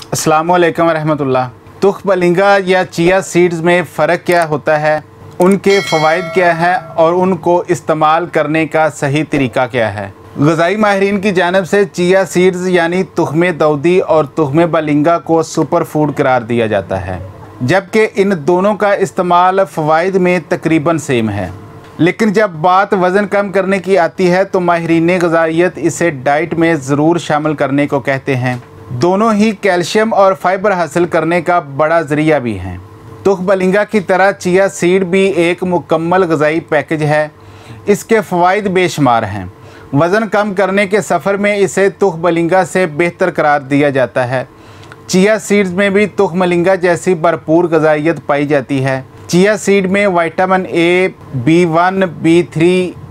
अस्सलामु अलैकुम रहमतुल्लाह। तुख बलिंगा या चिया सीड्स में फ़र्क क्या होता है, उनके फ़वाइद क्या हैं और उनको इस्तेमाल करने का सही तरीका क्या है। ग़िज़ाई माहिरीन की जानिब से चिया सीड्स यानी तुख़्मे दाऊदी और तुख़्मे बलिंगा को सुपर फूड करार दिया जाता है, जबकि इन दोनों का इस्तेमाल फ़वाइद में तकरीबन सेम है। लेकिन जब बात वज़न कम करने की आती है तो माहिरीन ग़िज़ाइयत इसे डाइट में ज़रूर शामिल करने को कहते हैं। दोनों ही कैल्शियम और फाइबर हासिल करने का बड़ा ज़रिया भी हैं। तुख बलिंगा की तरह चिया सीड भी एक मुकम्मल ग़िज़ाई पैकेज है। इसके फ़वाइद बेशुमार हैं। वज़न कम करने के सफ़र में इसे तुख बलिंगा से बेहतर करार दिया जाता है। चिया सीड्स में भी तुख बलिंगा जैसी भरपूर ग़िज़ाइयत पाई जाती है। चिया सीड में vitamin A, B1, B3,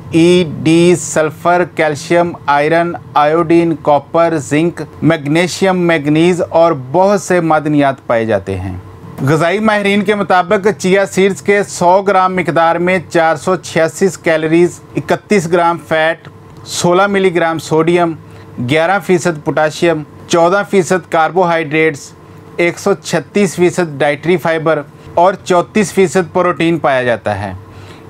E, D, sulphur, calcium, iron, iodine, copper, zinc, magnesium, manganese और बहुत से मादनियात पाए जाते हैं। ग़िज़ाई माहिरीन के मुताबिक चिया सीड्स के 100 ग्राम मिकदार में 486 calories, 31 gram fat, 16 milligram sodium, 11% potassium, 14% carbohydrates, 136% dietary fibre और 34% प्रोटीन पाया जाता है।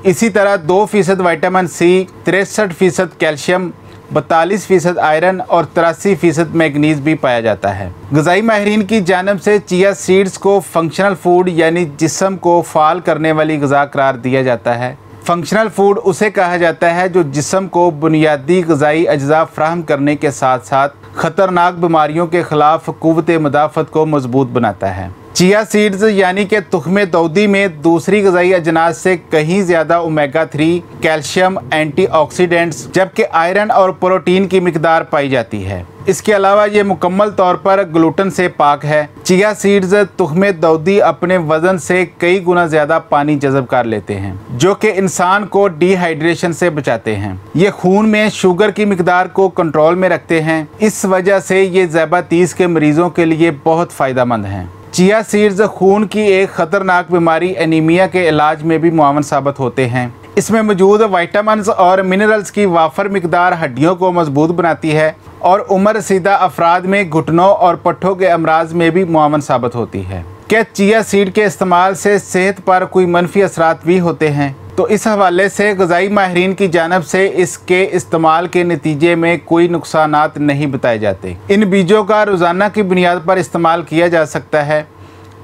इसी तरह 2% विटामिन सी, 63% कैल्शियम, 42% आयरन और 83% मैंगनीज़ भी पाया जाता है। ग़िज़ाई माहिरीन की जानिब से चिया सीड्स को फंक्शनल फूड यानी जिस्म को फ़ाल करने वाली ग़िज़ा करार दिया जाता है। फंक्शनल फूड उसे कहा जाता है जो जिस्म को बुनियादी ग़िज़ाई अज्जा फ़राहम करने के साथ साथ ख़तरनाक बीमारियों के ख़िलाफ़ क़ुव्वत मुदाफ़त को मज़बूत बनाता है। चिया सीड्स यानी कि तुख़्मे दाऊदी में दूसरी ग़िज़ाई अजनास से कहीं ज़्यादा ओमेगा 3, कैल्शियम, एंटीऑक्सीडेंट्स, जबकि आयरन और प्रोटीन की मिकदार पाई जाती है। इसके अलावा ये मुकम्मल तौर पर ग्लूटेन से पाक है। चिया सीड्स तुख़्मे दाऊदी अपने वज़न से कई गुना ज़्यादा पानी जज़ब कर लेते हैं, जो कि इंसान को डिहाइड्रेशन से बचाते हैं। ये खून में शुगर की मिकदार को कंट्रोल में रखते हैं। इस वजह से ये ज़ियाबतीस के मरीज़ों के लिए बहुत फ़ायदेमंद हैं। चिया सीड्स खून की एक ख़तरनाक बीमारी एनीमिया के इलाज में भी मुआवन साबित होते हैं। इसमें मौजूद विटामिन्स और मिनरल्स की वाफर मिकदार हड्डियों को मजबूत बनाती है और उम्र रसीदा अफराद में घुटनों और पट्ठों के अमराज में भी मुआवन साबित होती है। क्या चिया सीड के इस्तेमाल से सेहत पर कोई मनफी असरात भी होते हैं? तो इस हवाले से ग़िज़ाई माहिरीन की जानिब से इसके इस्तेमाल के नतीजे में कोई नुकसानात नहीं बताए जाते। इन बीजों का रोज़ाना की बुनियाद पर इस्तेमाल किया जा सकता है।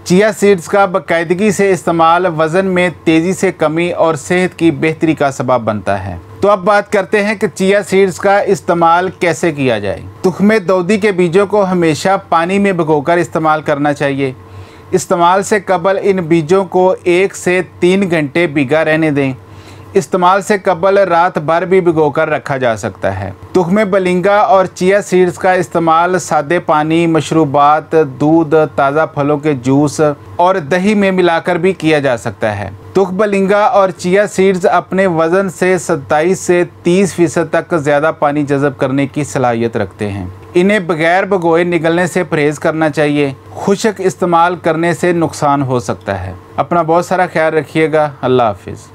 चिया सीड्स का बाकायदगी से इस्तेमाल वज़न में तेज़ी से कमी और सेहत की बेहतरी का सबब बनता है। तो अब बात करते हैं कि चिया सीड्स का इस्तेमाल कैसे किया जाए। तुख़्मे दाऊदी के बीजों को हमेशा पानी में भिगोकर इस्तेमाल करना चाहिए। इस्तेमाल से कबल इन बीजों को 1 से 3 घंटे भिगा रहने दें। इस्तेमाल से कबल रात भर भी भिगोकर रखा जा सकता है। तुख़्मे बलिंगा और चिया सीड्स का इस्तेमाल सादे पानी, मशरूबात, दूध, ताज़ा फलों के जूस और दही में मिलाकर भी किया जा सकता है। तुख बलिंगा और चिया सीड्स अपने वज़न से 27 से 30% तक ज़्यादा पानी जज़ब करने की सलाहियत रखते हैं। इन्हें बगैर भिगोए निगलने से परहेज़ करना चाहिए। खुश्क इस्तेमाल करने से नुकसान हो सकता है। अपना बहुत सारा ख्याल रखिएगा। अल्लाह हाफिज़।